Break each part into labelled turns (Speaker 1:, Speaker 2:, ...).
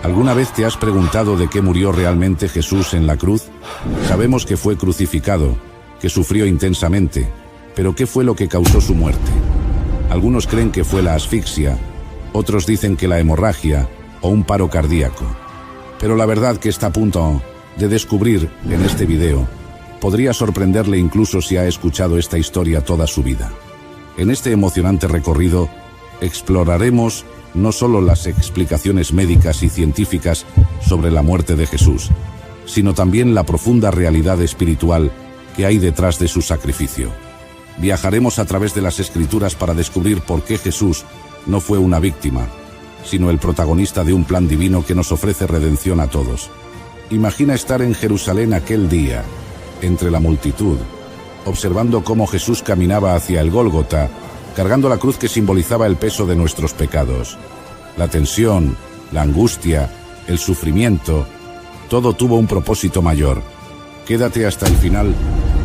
Speaker 1: ¿Alguna vez te has preguntado de qué murió realmente Jesús en la cruz? Sabemos que fue crucificado, que sufrió intensamente, pero ¿qué fue lo que causó su muerte? Algunos creen que fue la asfixia, otros dicen que la hemorragia o un paro cardíaco. Pero la verdad que está a punto de descubrir en este video podría sorprenderle incluso si ha escuchado esta historia toda su vida. En este emocionante recorrido exploraremos no solo las explicaciones médicas y científicas sobre la muerte de Jesús, sino también la profunda realidad espiritual que hay detrás de su sacrificio. Viajaremos a través de las Escrituras para descubrir por qué Jesús no fue una víctima, sino el protagonista de un plan divino que nos ofrece redención a todos. Imagina estar en Jerusalén aquel día, entre la multitud, observando cómo Jesús caminaba hacia el Gólgota, cargando la cruz que simbolizaba el peso de nuestros pecados. La tensión, la angustia, el sufrimiento, todo tuvo un propósito mayor. Quédate hasta el final,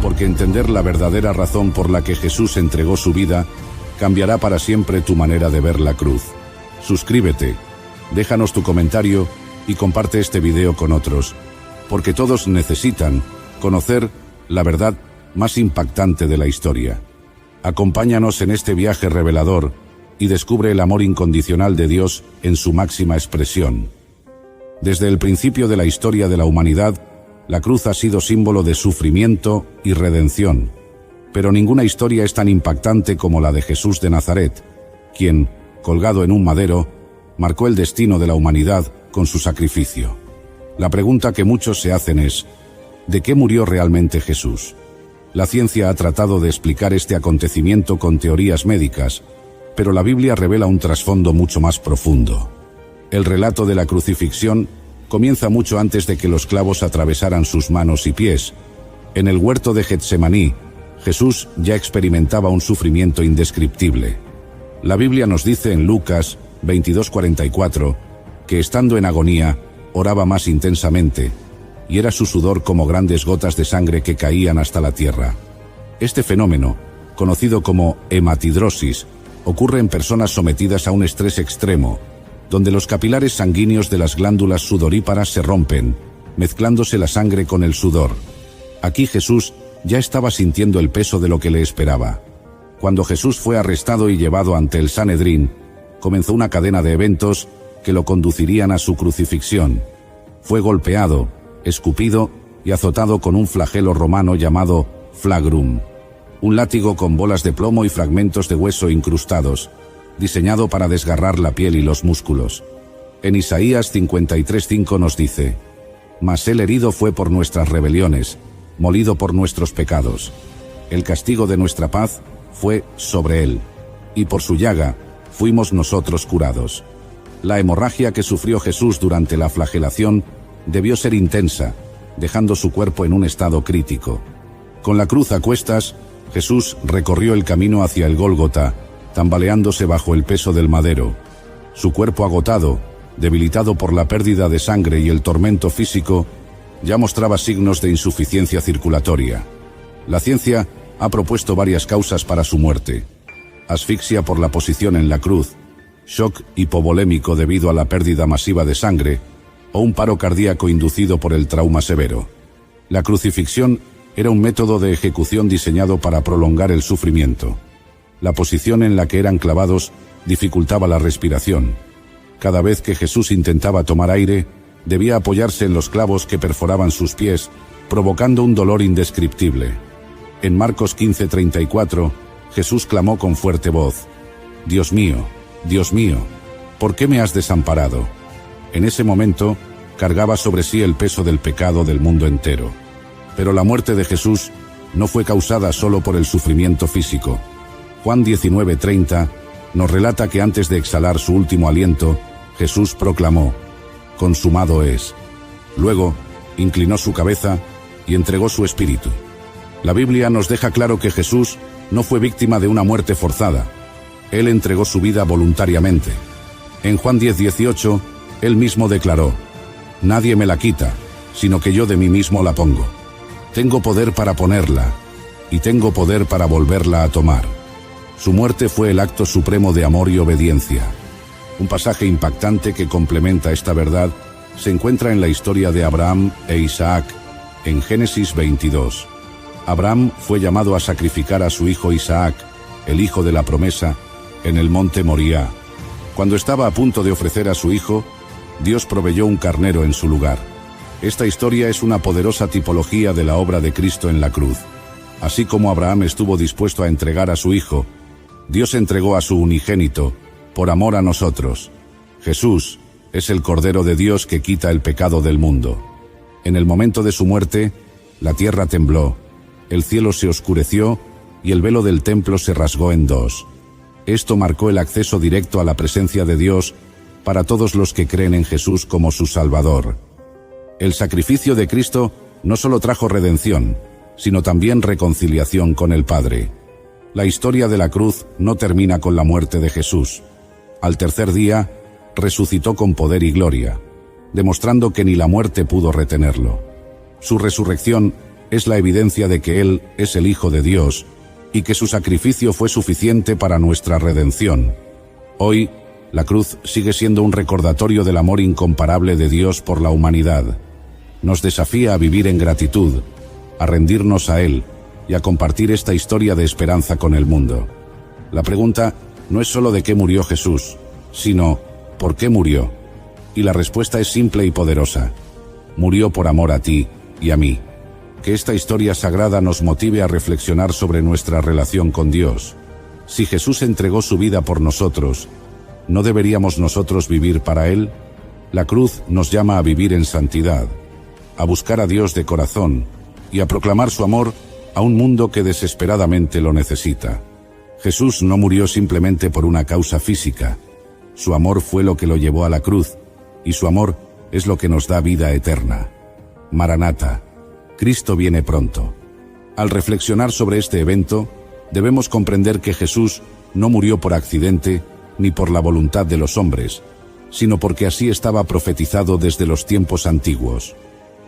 Speaker 1: porque entender la verdadera razón por la que Jesús entregó su vida cambiará para siempre tu manera de ver la cruz. Suscríbete, déjanos tu comentario y comparte este video con otros, porque todos necesitan conocer la verdad más impactante de la historia. Acompáñanos en este viaje revelador y descubre el amor incondicional de Dios en su máxima expresión. Desde el principio de la historia de la humanidad, la cruz ha sido símbolo de sufrimiento y redención, pero ninguna historia es tan impactante como la de Jesús de Nazaret, quien, colgado en un madero, marcó el destino de la humanidad con su sacrificio. La pregunta que muchos se hacen es, ¿de qué murió realmente Jesús? La ciencia ha tratado de explicar este acontecimiento con teorías médicas, pero la Biblia revela un trasfondo mucho más profundo. El relato de la crucifixión comienza mucho antes de que los clavos atravesaran sus manos y pies. En el huerto de Getsemaní, Jesús ya experimentaba un sufrimiento indescriptible. La Biblia nos dice en Lucas 22:44 que estando en agonía, oraba más intensamente, y era su sudor como grandes gotas de sangre que caían hasta la tierra. Este fenómeno, conocido como hematidrosis, ocurre en personas sometidas a un estrés extremo, donde los capilares sanguíneos de las glándulas sudoríparas se rompen, mezclándose la sangre con el sudor. Aquí Jesús ya estaba sintiendo el peso de lo que le esperaba. Cuando Jesús fue arrestado y llevado ante el Sanedrín, comenzó una cadena de eventos que lo conducirían a su crucifixión. Fue golpeado, escupido y azotado con un flagelo romano llamado flagrum, un látigo con bolas de plomo y fragmentos de hueso incrustados, diseñado para desgarrar la piel y los músculos. En Isaías 53:5 nos dice: «Mas él herido fue por nuestras rebeliones, molido por nuestros pecados. El castigo de nuestra paz fue sobre él, y por su llaga fuimos nosotros curados». La hemorragia que sufrió Jesús durante la flagelación debió ser intensa, dejando su cuerpo en un estado crítico. Con la cruz a cuestas, Jesús recorrió el camino hacia el Gólgota, tambaleándose bajo el peso del madero. Su cuerpo agotado, debilitado por la pérdida de sangre y el tormento físico, ya mostraba signos de insuficiencia circulatoria. La ciencia ha propuesto varias causas para su muerte: asfixia por la posición en la cruz, shock hipovolémico debido a la pérdida masiva de sangre, o un paro cardíaco inducido por el trauma severo. La crucifixión era un método de ejecución diseñado para prolongar el sufrimiento. La posición en la que eran clavados dificultaba la respiración. Cada vez que Jesús intentaba tomar aire, debía apoyarse en los clavos que perforaban sus pies, provocando un dolor indescriptible. En Marcos 15:34, Jesús clamó con fuerte voz: Dios mío, ¿por qué me has desamparado?». En ese momento, cargaba sobre sí el peso del pecado del mundo entero. Pero la muerte de Jesús no fue causada solo por el sufrimiento físico. Juan 19:30 nos relata que antes de exhalar su último aliento, Jesús proclamó: «Consumado es». Luego, inclinó su cabeza y entregó su espíritu. La Biblia nos deja claro que Jesús no fue víctima de una muerte forzada. Él entregó su vida voluntariamente. En Juan 10:18, él mismo declaró: «Nadie me la quita, sino que yo de mí mismo la pongo. Tengo poder para ponerla, y tengo poder para volverla a tomar». Su muerte fue el acto supremo de amor y obediencia. Un pasaje impactante que complementa esta verdad se encuentra en la historia de Abraham e Isaac, en Génesis 22. Abraham fue llamado a sacrificar a su hijo Isaac, el hijo de la promesa, en el monte Moriah. Cuando estaba a punto de ofrecer a su hijo, Dios proveyó un carnero en su lugar. Esta historia es una poderosa tipología de la obra de Cristo en la cruz. Así como Abraham estuvo dispuesto a entregar a su hijo, Dios entregó a su unigénito, por amor a nosotros. Jesús es el Cordero de Dios que quita el pecado del mundo. En el momento de su muerte, la tierra tembló, el cielo se oscureció y el velo del templo se rasgó en dos. Esto marcó el acceso directo a la presencia de Dios para todos los que creen en Jesús como su Salvador. El sacrificio de Cristo no solo trajo redención, sino también reconciliación con el Padre. La historia de la cruz no termina con la muerte de Jesús. Al tercer día, resucitó con poder y gloria, demostrando que ni la muerte pudo retenerlo. Su resurrección es la evidencia de que Él es el Hijo de Dios y que su sacrificio fue suficiente para nuestra redención. Hoy, la cruz sigue siendo un recordatorio del amor incomparable de Dios por la humanidad. Nos desafía a vivir en gratitud, a rendirnos a Él y a compartir esta historia de esperanza con el mundo. La pregunta no es solo de qué murió Jesús, sino ¿por qué murió? Y la respuesta es simple y poderosa. Murió por amor a ti y a mí. Que esta historia sagrada nos motive a reflexionar sobre nuestra relación con Dios. Si Jesús entregó su vida por nosotros, ¿no deberíamos nosotros vivir para Él? La cruz nos llama a vivir en santidad, a buscar a Dios de corazón y a proclamar su amor a un mundo que desesperadamente lo necesita. Jesús no murió simplemente por una causa física. Su amor fue lo que lo llevó a la cruz, y su amor es lo que nos da vida eterna. Maranata, Cristo viene pronto. Al reflexionar sobre este evento, debemos comprender que Jesús no murió por accidente ni por la voluntad de los hombres, sino porque así estaba profetizado desde los tiempos antiguos.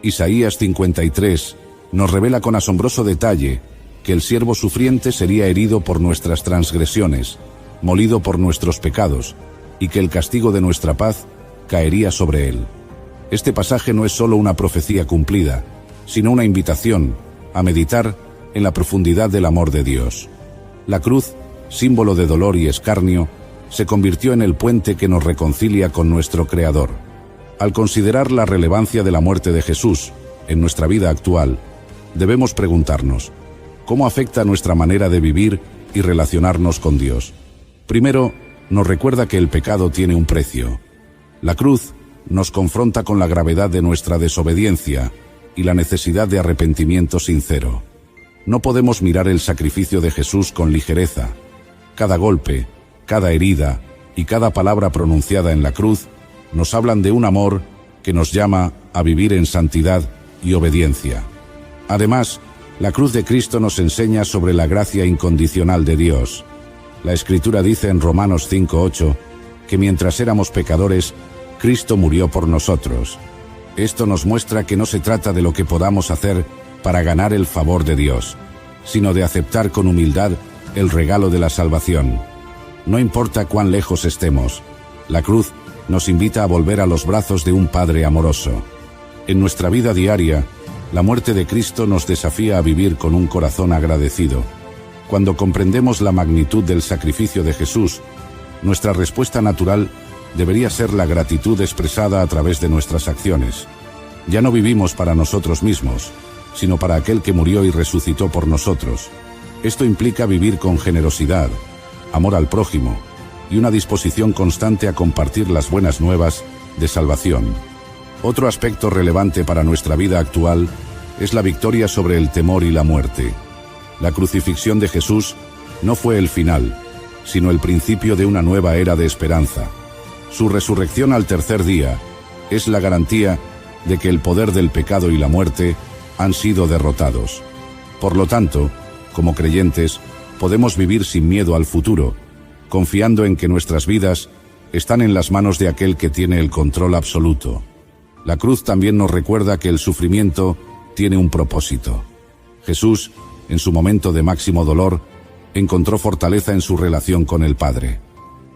Speaker 1: Isaías 53 nos revela con asombroso detalle que el siervo sufriente sería herido por nuestras transgresiones, molido por nuestros pecados, y que el castigo de nuestra paz caería sobre él. Este pasaje no es solo una profecía cumplida, sino una invitación a meditar en la profundidad del amor de Dios. La cruz, símbolo de dolor y escarnio, se convirtió en el puente que nos reconcilia con nuestro Creador. Al considerar la relevancia de la muerte de Jesús en nuestra vida actual, debemos preguntarnos, ¿cómo afecta nuestra manera de vivir y relacionarnos con Dios? Primero, nos recuerda que el pecado tiene un precio. La cruz nos confronta con la gravedad de nuestra desobediencia y la necesidad de arrepentimiento sincero. No podemos mirar el sacrificio de Jesús con ligereza. Cada golpe, cada herida y cada palabra pronunciada en la cruz nos hablan de un amor que nos llama a vivir en santidad y obediencia. Además, la cruz de Cristo nos enseña sobre la gracia incondicional de Dios. La Escritura dice en Romanos 5:8 que mientras éramos pecadores, Cristo murió por nosotros. Esto nos muestra que no se trata de lo que podamos hacer para ganar el favor de Dios, sino de aceptar con humildad el regalo de la salvación. No importa cuán lejos estemos, la cruz nos invita a volver a los brazos de un Padre amoroso. En nuestra vida diaria, la muerte de Cristo nos desafía a vivir con un corazón agradecido. Cuando comprendemos la magnitud del sacrificio de Jesús, nuestra respuesta natural debería ser la gratitud expresada a través de nuestras acciones. Ya no vivimos para nosotros mismos, sino para aquel que murió y resucitó por nosotros. Esto implica vivir con generosidad, amor al prójimo y una disposición constante a compartir las buenas nuevas de salvación. Otro aspecto relevante para nuestra vida actual es la victoria sobre el temor y la muerte. La crucifixión de Jesús no fue el final, sino el principio de una nueva era de esperanza. Su resurrección al tercer día es la garantía de que el poder del pecado y la muerte han sido derrotados. Por lo tanto, como creyentes, podemos vivir sin miedo al futuro, confiando en que nuestras vidas están en las manos de aquel que tiene el control absoluto. La cruz también nos recuerda que el sufrimiento tiene un propósito. Jesús, en su momento de máximo dolor, encontró fortaleza en su relación con el Padre.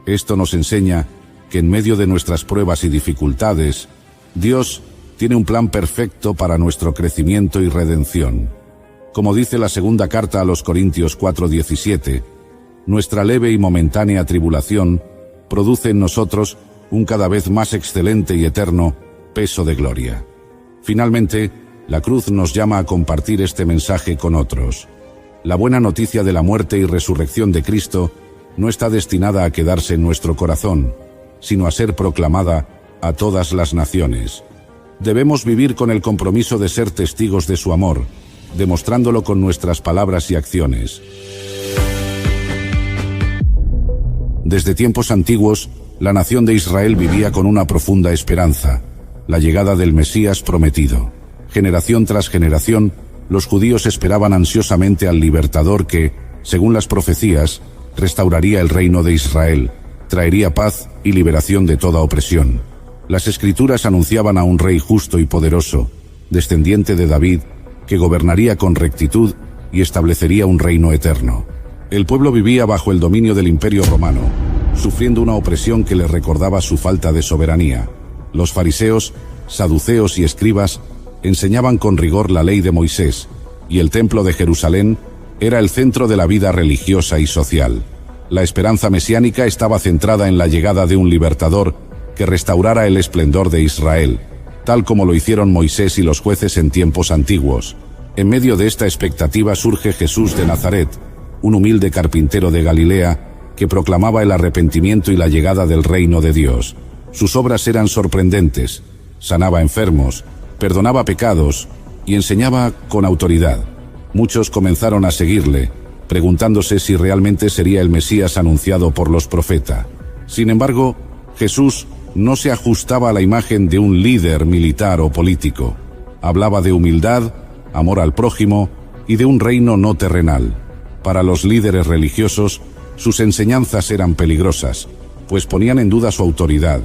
Speaker 1: Esto nos enseña que en medio de nuestras pruebas y dificultades, Dios tiene un plan perfecto para nuestro crecimiento y redención. Como dice la segunda carta a los Corintios 4:17, nuestra leve y momentánea tribulación produce en nosotros un cada vez más excelente y eterno peso de gloria. Finalmente, la cruz nos llama a compartir este mensaje con otros. La buena noticia de la muerte y resurrección de Cristo no está destinada a quedarse en nuestro corazón, sino a ser proclamada a todas las naciones. Debemos vivir con el compromiso de ser testigos de su amor, demostrándolo con nuestras palabras y acciones. Desde tiempos antiguos, la nación de Israel vivía con una profunda esperanza, la llegada del Mesías prometido. Generación tras generación, los judíos esperaban ansiosamente al libertador que, según las profecías, restauraría el reino de Israel, traería paz y liberación de toda opresión. Las Escrituras anunciaban a un rey justo y poderoso, descendiente de David, que gobernaría con rectitud y establecería un reino eterno. El pueblo vivía bajo el dominio del Imperio Romano, sufriendo una opresión que le recordaba su falta de soberanía. Los fariseos, saduceos y escribas enseñaban con rigor la ley de Moisés, y el templo de Jerusalén era el centro de la vida religiosa y social. La esperanza mesiánica estaba centrada en la llegada de un libertador que restaurara el esplendor de Israel, tal como lo hicieron Moisés y los jueces en tiempos antiguos. En medio de esta expectativa surge Jesús de Nazaret, un humilde carpintero de Galilea que proclamaba el arrepentimiento y la llegada del reino de Dios. Sus obras eran sorprendentes: sanaba enfermos, perdonaba pecados y enseñaba con autoridad. Muchos comenzaron a seguirle, preguntándose si realmente sería el Mesías anunciado por los profetas. Sin embargo, Jesús no se ajustaba a la imagen de un líder militar o político. Hablaba de humildad, amor al prójimo y de un reino no terrenal. Para los líderes religiosos, sus enseñanzas eran peligrosas, pues ponían en duda su autoridad.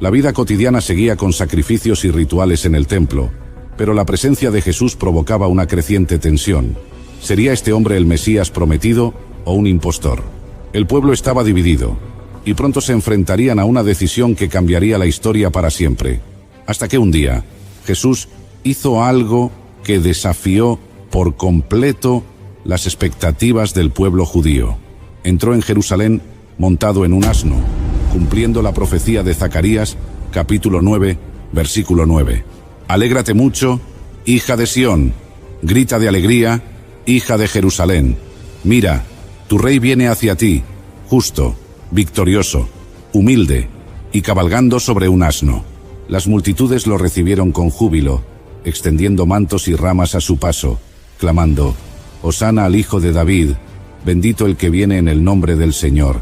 Speaker 1: La vida cotidiana seguía con sacrificios y rituales en el templo, pero la presencia de Jesús provocaba una creciente tensión. ¿Sería este hombre el Mesías prometido o un impostor? El pueblo estaba dividido, y pronto se enfrentarían a una decisión que cambiaría la historia para siempre. Hasta que un día, Jesús hizo algo que desafió por completo las expectativas del pueblo judío. Entró en Jerusalén montado en un asno, cumpliendo la profecía de Zacarías, capítulo 9, versículo 9. Alégrate mucho, hija de Sión, grita de alegría, hija de Jerusalén. Mira, tu rey viene hacia ti, justo, victorioso, humilde, y cabalgando sobre un asno. Las multitudes lo recibieron con júbilo, extendiendo mantos y ramas a su paso, clamando: Hosana al Hijo de David, bendito el que viene en el nombre del Señor.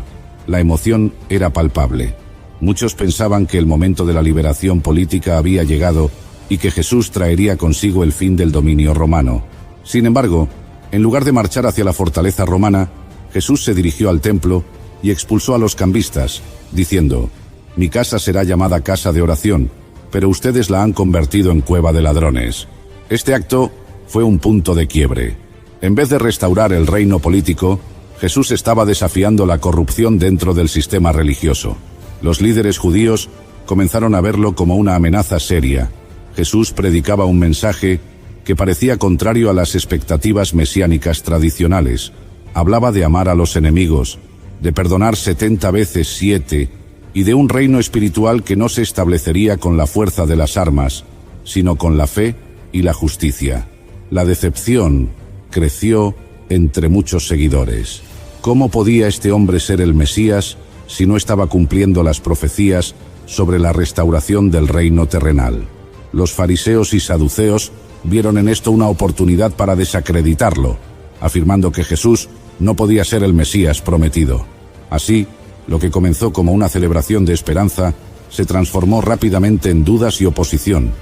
Speaker 1: La emoción era palpable. Muchos pensaban que el momento de la liberación política había llegado y que Jesús traería consigo el fin del dominio romano. Sin embargo, en lugar de marchar hacia la fortaleza romana, Jesús se dirigió al templo y expulsó a los cambistas, diciendo: Mi casa será llamada casa de oración, pero ustedes la han convertido en cueva de ladrones. Este acto fue un punto de quiebre. En vez de restaurar el reino político, Jesús estaba desafiando la corrupción dentro del sistema religioso. Los líderes judíos comenzaron a verlo como una amenaza seria. Jesús predicaba un mensaje que parecía contrario a las expectativas mesiánicas tradicionales. Hablaba de amar a los enemigos, de perdonar 70 veces 7 y de un reino espiritual que no se establecería con la fuerza de las armas, sino con la fe y la justicia. La decepción creció entre muchos seguidores. ¿Cómo podía este hombre ser el Mesías si no estaba cumpliendo las profecías sobre la restauración del reino terrenal? Los fariseos y saduceos vieron en esto una oportunidad para desacreditarlo, afirmando que Jesús no podía ser el Mesías prometido. Así, lo que comenzó como una celebración de esperanza se transformó rápidamente en dudas y oposición,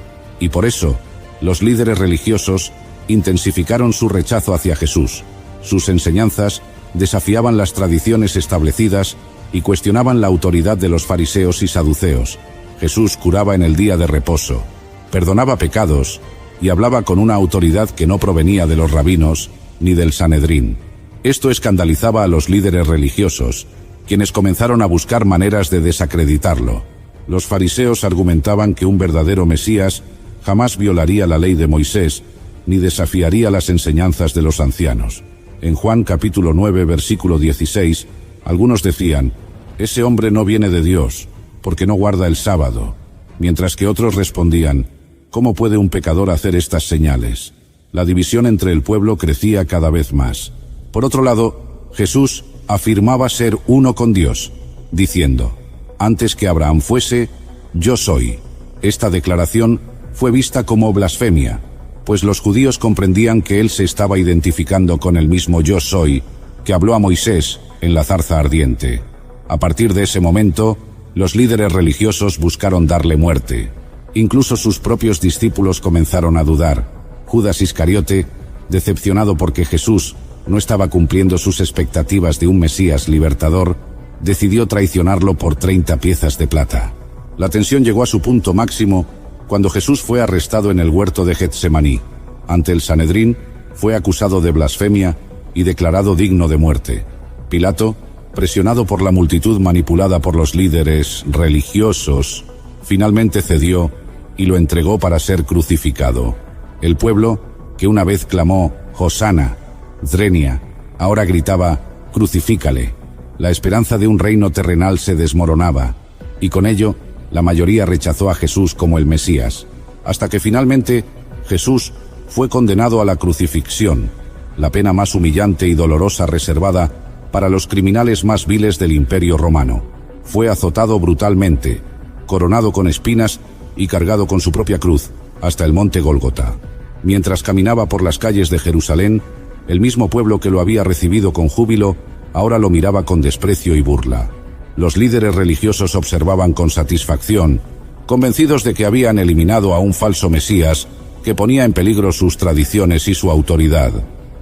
Speaker 1: y por eso, los líderes religiosos intensificaron su rechazo hacia Jesús. Sus enseñanzas desafiaban las tradiciones establecidas y cuestionaban la autoridad de los fariseos y saduceos. Jesús curaba en el día de reposo, perdonaba pecados y hablaba con una autoridad que no provenía de los rabinos ni del Sanedrín. Esto escandalizaba a los líderes religiosos, quienes comenzaron a buscar maneras de desacreditarlo. Los fariseos argumentaban que un verdadero Mesías jamás violaría la ley de Moisés, ni desafiaría las enseñanzas de los ancianos. En Juan capítulo 9, versículo 16, algunos decían: «Ese hombre no viene de Dios, porque no guarda el sábado», mientras que otros respondían: «¿Cómo puede un pecador hacer estas señales?». La división entre el pueblo crecía cada vez más. Por otro lado, Jesús afirmaba ser uno con Dios, diciendo: «Antes que Abraham fuese, yo soy». Esta declaración fue vista como blasfemia, pues los judíos comprendían que él se estaba identificando con el mismo yo soy que habló a Moisés en la zarza ardiente. A partir de ese momento, los líderes religiosos buscaron darle muerte. Incluso sus propios discípulos comenzaron a dudar. Judas Iscariote, decepcionado porque Jesús no estaba cumpliendo sus expectativas de un Mesías libertador, decidió traicionarlo por 30 piezas de plata. La tensión llegó a su punto máximo cuando Jesús fue arrestado en el huerto de Getsemaní. Ante el Sanedrín, fue acusado de blasfemia y declarado digno de muerte. Pilato, presionado por la multitud manipulada por los líderes religiosos, finalmente cedió y lo entregó para ser crucificado. El pueblo, que una vez clamó «Hosana», «Drenia», ahora gritaba «Crucifícale». La esperanza de un reino terrenal se desmoronaba, y con ello, la mayoría rechazó a Jesús como el Mesías, hasta que finalmente Jesús fue condenado a la crucifixión, la pena más humillante y dolorosa reservada para los criminales más viles del Imperio Romano. Fue azotado brutalmente, coronado con espinas y cargado con su propia cruz hasta el monte Gólgota. Mientras caminaba por las calles de Jerusalén, el mismo pueblo que lo había recibido con júbilo ahora lo miraba con desprecio y burla. Los líderes religiosos observaban con satisfacción, convencidos de que habían eliminado a un falso Mesías que ponía en peligro sus tradiciones y su autoridad.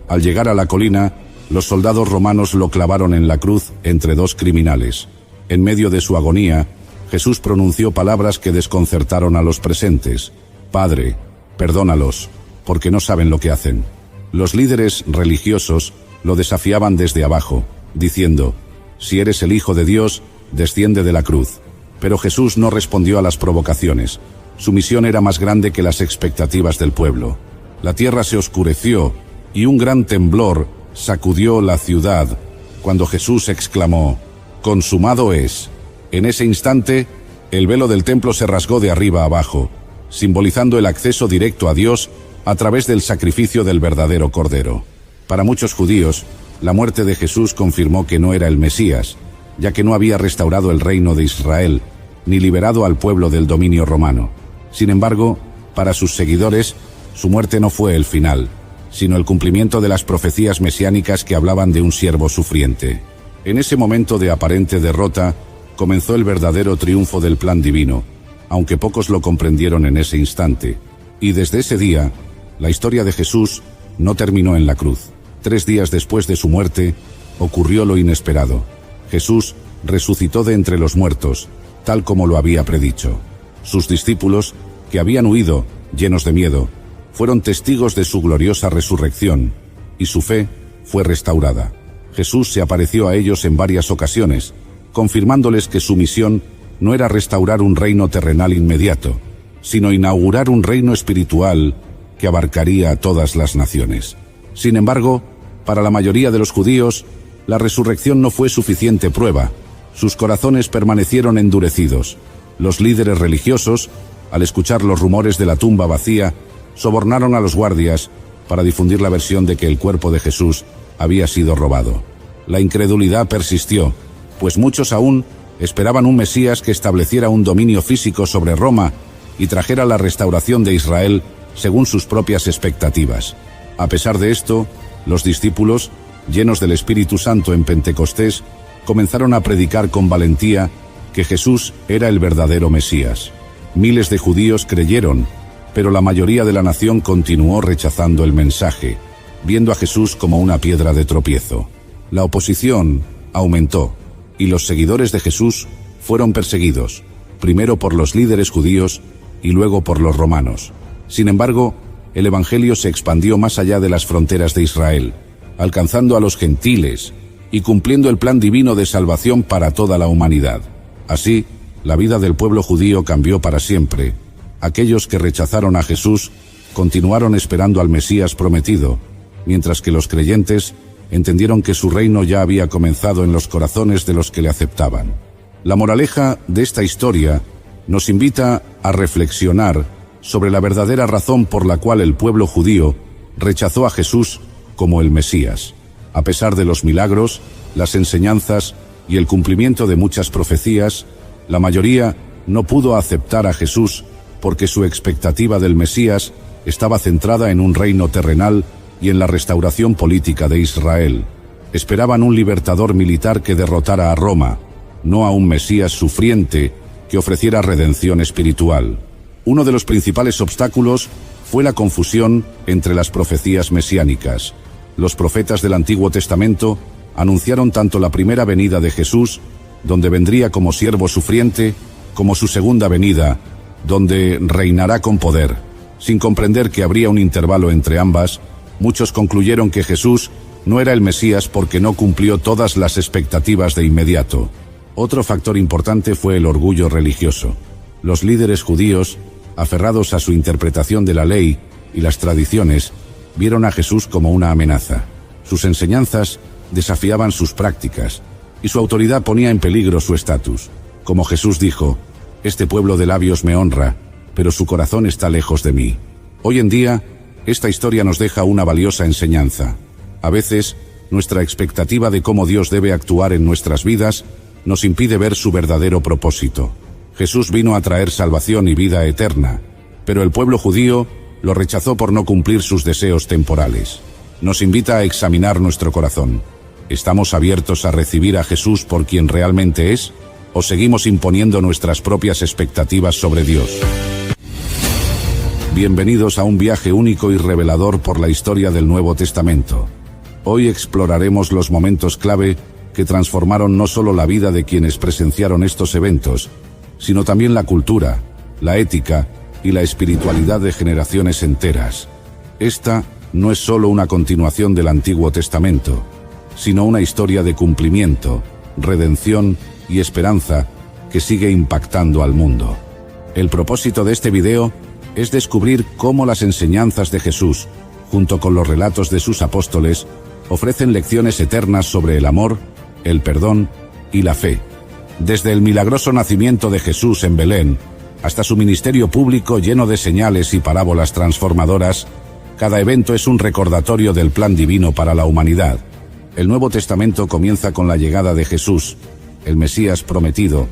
Speaker 1: Al llegar a la colina, los soldados romanos lo clavaron en la cruz entre dos criminales. En medio de su agonía, Jesús pronunció palabras que desconcertaron a los presentes: «Padre, perdónalos, porque no saben lo que hacen». Los líderes religiosos lo desafiaban desde abajo, diciendo: «Si eres el Hijo de Dios, desciende de la cruz». Pero Jesús no respondió a las provocaciones. Su misión era más grande que las expectativas del pueblo. La tierra se oscureció y un gran temblor sacudió la ciudad cuando Jesús exclamó: «Consumado es». En ese instante, el velo del templo se rasgó de arriba a abajo, simbolizando el acceso directo a Dios a través del sacrificio del verdadero Cordero. Para muchos judíos, la muerte de Jesús confirmó que no era el Mesías, ya que no había restaurado el reino de Israel, ni liberado al pueblo del dominio romano. Sin embargo, para sus seguidores, su muerte no fue el final, sino el cumplimiento de las profecías mesiánicas que hablaban de un siervo sufriente. En ese momento de aparente derrota, comenzó el verdadero triunfo del plan divino, aunque pocos lo comprendieron en ese instante. Y desde ese día, la historia de Jesús no terminó en la cruz. 3 días después de su muerte, ocurrió lo inesperado. Jesús resucitó de entre los muertos, tal como lo había predicho. Sus discípulos, que habían huido, llenos de miedo, fueron testigos de su gloriosa resurrección, y su fe fue restaurada. Jesús se apareció a ellos en varias ocasiones, confirmándoles que su misión no era restaurar un reino terrenal inmediato, sino inaugurar un reino espiritual que abarcaría a todas las naciones. Sin embargo, para la mayoría de los judíos, la resurrección no fue suficiente prueba. Sus corazones permanecieron endurecidos. Los líderes religiosos, al escuchar los rumores de la tumba vacía, sobornaron a los guardias para difundir la versión de que el cuerpo de Jesús había sido robado. La incredulidad persistió, pues muchos aún esperaban un Mesías que estableciera un dominio físico sobre Roma y trajera la restauración de Israel según sus propias expectativas. A pesar de esto, los discípulos, llenos del Espíritu Santo en Pentecostés, comenzaron a predicar con valentía que Jesús era el verdadero Mesías. Miles de judíos creyeron, pero la mayoría de la nación continuó rechazando el mensaje, viendo a Jesús como una piedra de tropiezo. La oposición aumentó, y los seguidores de Jesús fueron perseguidos, primero por los líderes judíos y luego por los romanos. Sin embargo, el Evangelio se expandió más allá de las fronteras de Israel, alcanzando a los gentiles y cumpliendo el plan divino de salvación para toda la humanidad. Así, la vida del pueblo judío cambió para siempre. Aquellos que rechazaron a Jesús continuaron esperando al Mesías prometido, mientras que los creyentes entendieron que su reino ya había comenzado en los corazones de los que le aceptaban. La moraleja de esta historia nos invita a reflexionar sobre la verdadera razón por la cual el pueblo judío rechazó a Jesús como el Mesías. A pesar de los milagros, las enseñanzas y el cumplimiento de muchas profecías, la mayoría no pudo aceptar a Jesús porque su expectativa del Mesías estaba centrada en un reino terrenal y en la restauración política de Israel. Esperaban un libertador militar que derrotara a Roma, no a un Mesías sufriente que ofreciera redención espiritual. Uno de los principales obstáculos fue la confusión entre las profecías mesiánicas. Los profetas del Antiguo Testamento anunciaron tanto la primera venida de Jesús, donde vendría como siervo sufriente, como su segunda venida, donde reinará con poder. Sin comprender que habría un intervalo entre ambas, muchos concluyeron que Jesús no era el Mesías porque no cumplió todas las expectativas de inmediato. Otro factor importante fue el orgullo religioso. Los líderes judíos, aferrados a su interpretación de la ley y las tradiciones, vieron a Jesús como una amenaza. Sus enseñanzas desafiaban sus prácticas, y su autoridad ponía en peligro su estatus. Como Jesús dijo: «Este pueblo de labios me honra, pero su corazón está lejos de mí». Hoy en día, esta historia nos deja una valiosa enseñanza. A veces, nuestra expectativa de cómo Dios debe actuar en nuestras vidas nos impide ver su verdadero propósito. Jesús vino a traer salvación y vida eterna, pero el pueblo judío lo rechazó por no cumplir sus deseos temporales. Nos invita a examinar nuestro corazón. ¿Estamos abiertos a recibir a Jesús por quien realmente es? ¿O seguimos imponiendo nuestras propias expectativas sobre Dios? Bienvenidos a un viaje único y revelador por la historia del Nuevo Testamento. Hoy exploraremos los momentos clave que transformaron no solo la vida de quienes presenciaron estos eventos, sino también la cultura, la ética y la espiritualidad de generaciones enteras. Esta no es solo una continuación del Antiguo Testamento, sino una historia de cumplimiento, redención y esperanza que sigue impactando al mundo. El propósito de este video es descubrir cómo las enseñanzas de Jesús, junto con los relatos de sus apóstoles, ofrecen lecciones eternas sobre el amor, el perdón y la fe. Desde el milagroso nacimiento de Jesús en Belén hasta su ministerio público lleno de señales y parábolas transformadoras, cada evento es un recordatorio del plan divino para la humanidad. El Nuevo Testamento comienza con la llegada de Jesús, el Mesías prometido,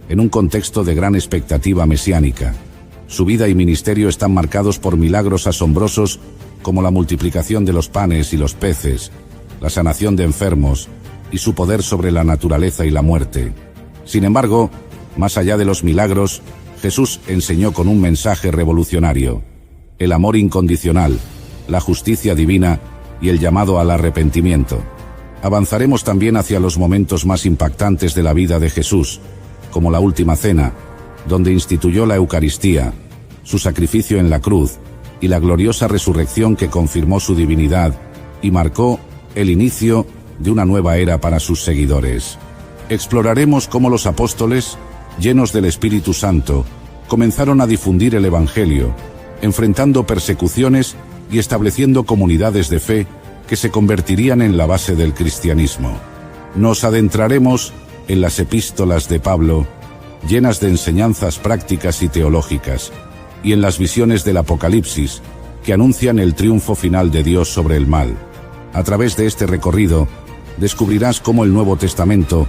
Speaker 1: en un contexto de gran expectativa mesiánica. Su vida y ministerio están marcados por milagros asombrosos como la multiplicación de los panes y los peces, la sanación de enfermos y su poder sobre la naturaleza y la muerte. Sin embargo, más allá de los milagros, Jesús enseñó con un mensaje revolucionario: el amor incondicional, la justicia divina y el llamado al arrepentimiento. Avanzaremos también hacia los momentos más impactantes de la vida de Jesús, como la Última Cena, donde instituyó la Eucaristía, su sacrificio en la cruz y la gloriosa resurrección que confirmó su divinidad y marcó el inicio de una nueva era para sus seguidores. Exploraremos cómo los apóstoles, llenos del Espíritu Santo, comenzaron a difundir el Evangelio, enfrentando persecuciones y estableciendo comunidades de fe que se convertirían en la base del cristianismo. Nos adentraremos en las epístolas de Pablo, llenas de enseñanzas prácticas y teológicas, y en las visiones del Apocalipsis, que anuncian el triunfo final de Dios sobre el mal. A través de este recorrido, descubrirás cómo el Nuevo Testamento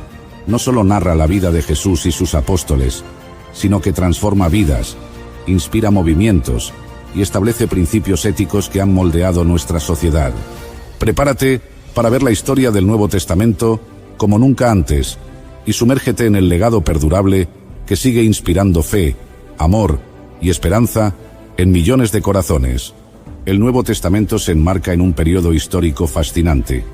Speaker 1: no solo narra la vida de Jesús y sus apóstoles, sino que transforma vidas, inspira movimientos y establece principios éticos que han moldeado nuestra sociedad. Prepárate para ver la historia del Nuevo Testamento como nunca antes y sumérgete en el legado perdurable que sigue inspirando fe, amor y esperanza en millones de corazones. El Nuevo Testamento se enmarca en un periodo histórico fascinante.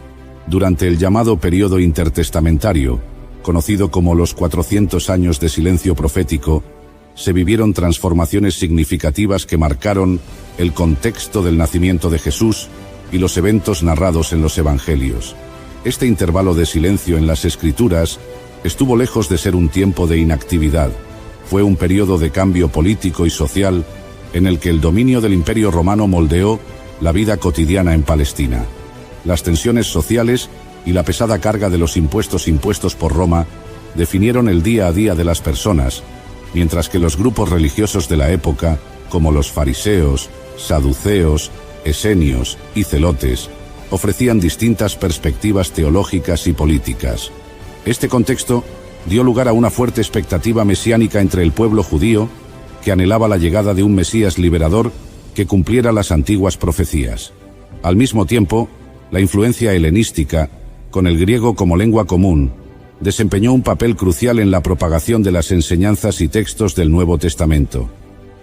Speaker 1: Durante el llamado periodo intertestamentario, conocido como los 400 años de silencio profético, se vivieron transformaciones significativas que marcaron el contexto del nacimiento de Jesús y los eventos narrados en los Evangelios. Este intervalo de silencio en las Escrituras estuvo lejos de ser un tiempo de inactividad. Fue un periodo de cambio político y social en el que el dominio del Imperio Romano moldeó la vida cotidiana en Palestina. Las tensiones sociales y la pesada carga de los impuestos impuestos por Roma definieron el día a día de las personas, mientras que los grupos religiosos de la época, como los fariseos, saduceos, esenios y celotes, ofrecían distintas perspectivas teológicas y políticas. Este contexto dio lugar a una fuerte expectativa mesiánica entre el pueblo judío, que anhelaba la llegada de un Mesías liberador que cumpliera las antiguas profecías. Al mismo tiempo, la influencia helenística, con el griego como lengua común, desempeñó un papel crucial en la propagación de las enseñanzas y textos del Nuevo Testamento.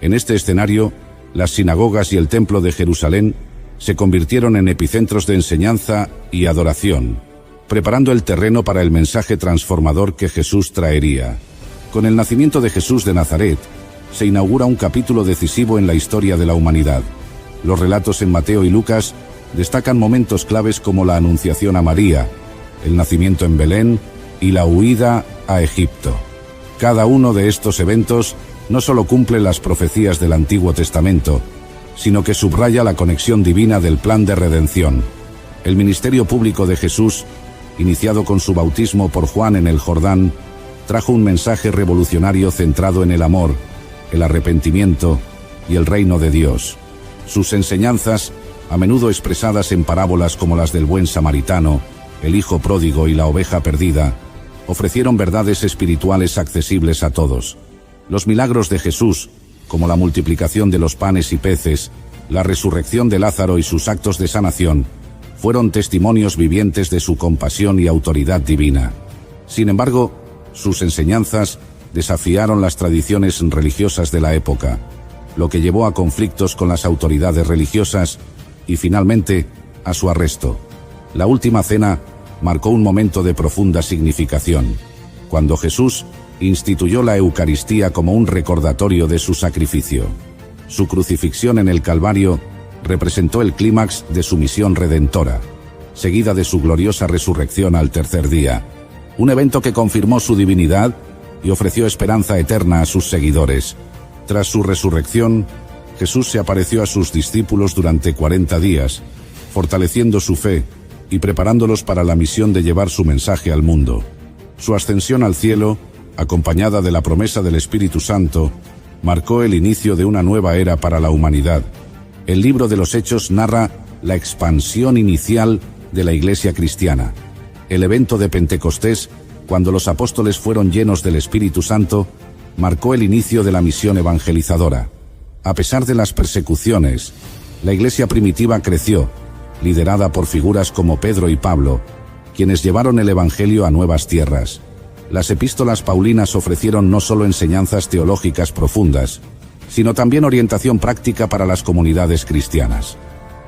Speaker 1: En este escenario, las sinagogas y el Templo de Jerusalén se convirtieron en epicentros de enseñanza y adoración, preparando el terreno para el mensaje transformador que Jesús traería. Con el nacimiento de Jesús de Nazaret, se inaugura un capítulo decisivo en la historia de la humanidad. Los relatos en Mateo y Lucas destacan momentos claves como la anunciación a María, el nacimiento en Belén y la huida a Egipto. Cada uno de estos eventos no solo cumple las profecías del Antiguo Testamento, sino que subraya la conexión divina del plan de redención. El ministerio público de Jesús, iniciado con su bautismo por Juan en el Jordán, trajo un mensaje revolucionario centrado en el amor, el arrepentimiento y el reino de Dios. Sus enseñanzas, a menudo expresadas en parábolas como las del buen samaritano, el hijo pródigo y la oveja perdida, ofrecieron verdades espirituales accesibles a todos. Los milagros de Jesús, como la multiplicación de los panes y peces, la resurrección de Lázaro y sus actos de sanación, fueron testimonios vivientes de su compasión y autoridad divina. Sin embargo, sus enseñanzas desafiaron las tradiciones religiosas de la época, lo que llevó a conflictos con las autoridades religiosas y finalmente a su arresto. La última cena marcó un momento de profunda significación, cuando Jesús instituyó la Eucaristía como un recordatorio de su sacrificio. Su crucifixión en el Calvario representó el clímax de su misión redentora, seguida de su gloriosa resurrección al tercer día, un evento que confirmó su divinidad y ofreció esperanza eterna a sus seguidores. Tras su resurrección, Jesús se apareció a sus discípulos durante 40 días, fortaleciendo su fe y preparándolos para la misión de llevar su mensaje al mundo. Su ascensión al cielo, acompañada de la promesa del Espíritu Santo, marcó el inicio de una nueva era para la humanidad. El libro de los Hechos narra la expansión inicial de la Iglesia cristiana. El evento de Pentecostés, cuando los apóstoles fueron llenos del Espíritu Santo, marcó el inicio de la misión evangelizadora. A pesar de las persecuciones, la Iglesia primitiva creció, liderada por figuras como Pedro y Pablo, quienes llevaron el Evangelio a nuevas tierras. Las epístolas paulinas ofrecieron no solo enseñanzas teológicas profundas, sino también orientación práctica para las comunidades cristianas.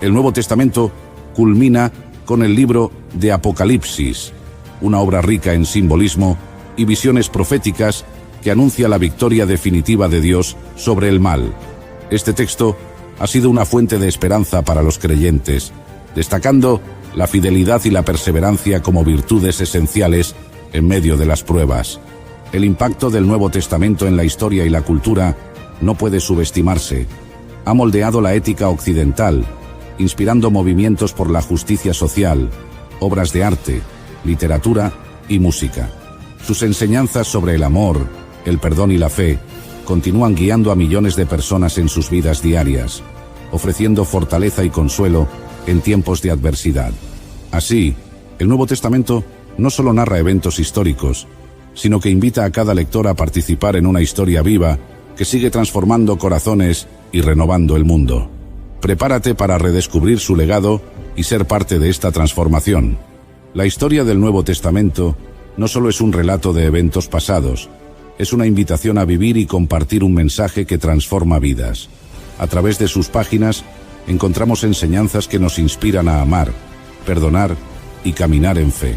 Speaker 1: El Nuevo Testamento culmina con el libro de Apocalipsis, una obra rica en simbolismo y visiones proféticas que anuncia la victoria definitiva de Dios sobre el mal. Este texto ha sido una fuente de esperanza para los creyentes, destacando la fidelidad y la perseverancia como virtudes esenciales en medio de las pruebas. El impacto del Nuevo Testamento en la historia y la cultura no puede subestimarse. Ha moldeado la ética occidental, inspirando movimientos por la justicia social, obras de arte, literatura y música. Sus enseñanzas sobre el amor, el perdón y la fe continúan guiando a millones de personas en sus vidas diarias, ofreciendo fortaleza y consuelo en tiempos de adversidad. Así, el Nuevo Testamento no solo narra eventos históricos, sino que invita a cada lector a participar en una historia viva que sigue transformando corazones y renovando el mundo. Prepárate para redescubrir su legado y ser parte de esta transformación. La historia del Nuevo Testamento no solo es un relato de eventos pasados, es una invitación a vivir y compartir un mensaje que transforma vidas. A través de sus páginas encontramos enseñanzas que nos inspiran a amar, perdonar y caminar en fe.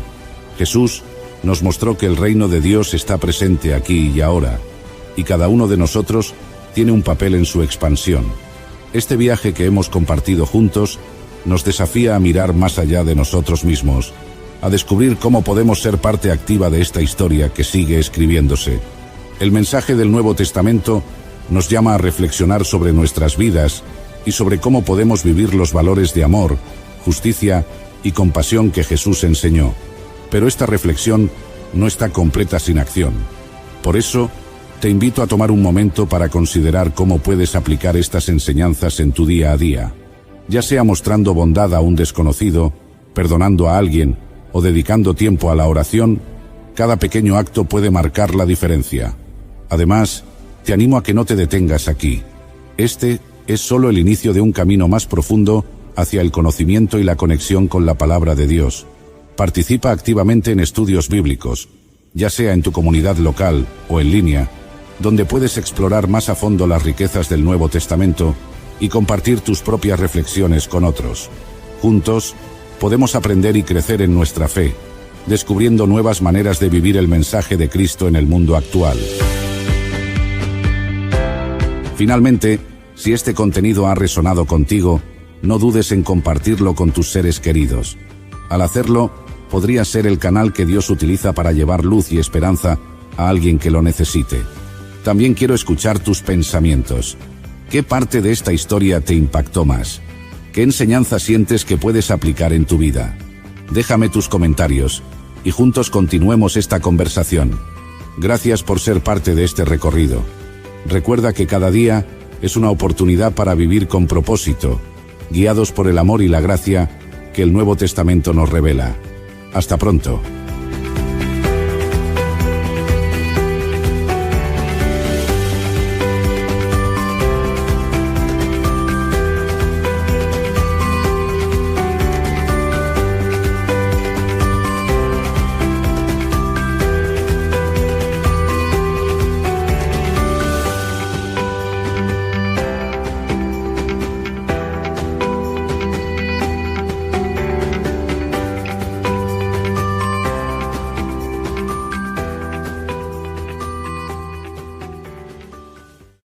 Speaker 1: Jesús nos mostró que el reino de Dios está presente aquí y ahora, y cada uno de nosotros tiene un papel en su expansión. Este viaje que hemos compartido juntos nos desafía a mirar más allá de nosotros mismos, a descubrir cómo podemos ser parte activa de esta historia que sigue escribiéndose. El mensaje del Nuevo Testamento nos llama a reflexionar sobre nuestras vidas y sobre cómo podemos vivir los valores de amor, justicia y compasión que Jesús enseñó. Pero esta reflexión no está completa sin acción. Por eso, te invito a tomar un momento para considerar cómo puedes aplicar estas enseñanzas en tu día a día, ya sea mostrando bondad a un desconocido, perdonando a alguien o dedicando tiempo a la oración. Cada pequeño acto puede marcar la diferencia. Además, te animo a que no te detengas aquí. Este es solo el inicio de un camino más profundo hacia el conocimiento y la conexión con la palabra de Dios. Participa activamente en estudios bíblicos, ya sea en tu comunidad local o en línea, donde puedes explorar más a fondo las riquezas del Nuevo Testamento y compartir tus propias reflexiones con otros. Juntos, podemos aprender y crecer en nuestra fe, descubriendo nuevas maneras de vivir el mensaje de Cristo en el mundo actual. Finalmente, si este contenido ha resonado contigo, no dudes en compartirlo con tus seres queridos. Al hacerlo, podrías ser el canal que Dios utiliza para llevar luz y esperanza a alguien que lo necesite. También quiero escuchar tus pensamientos. ¿Qué parte de esta historia te impactó más? ¿Qué enseñanza sientes que puedes aplicar en tu vida? Déjame tus comentarios y juntos continuemos esta conversación. Gracias por ser parte de este recorrido. Recuerda que cada día es una oportunidad para vivir con propósito, guiados por el amor y la gracia que el Nuevo Testamento nos revela. Hasta pronto.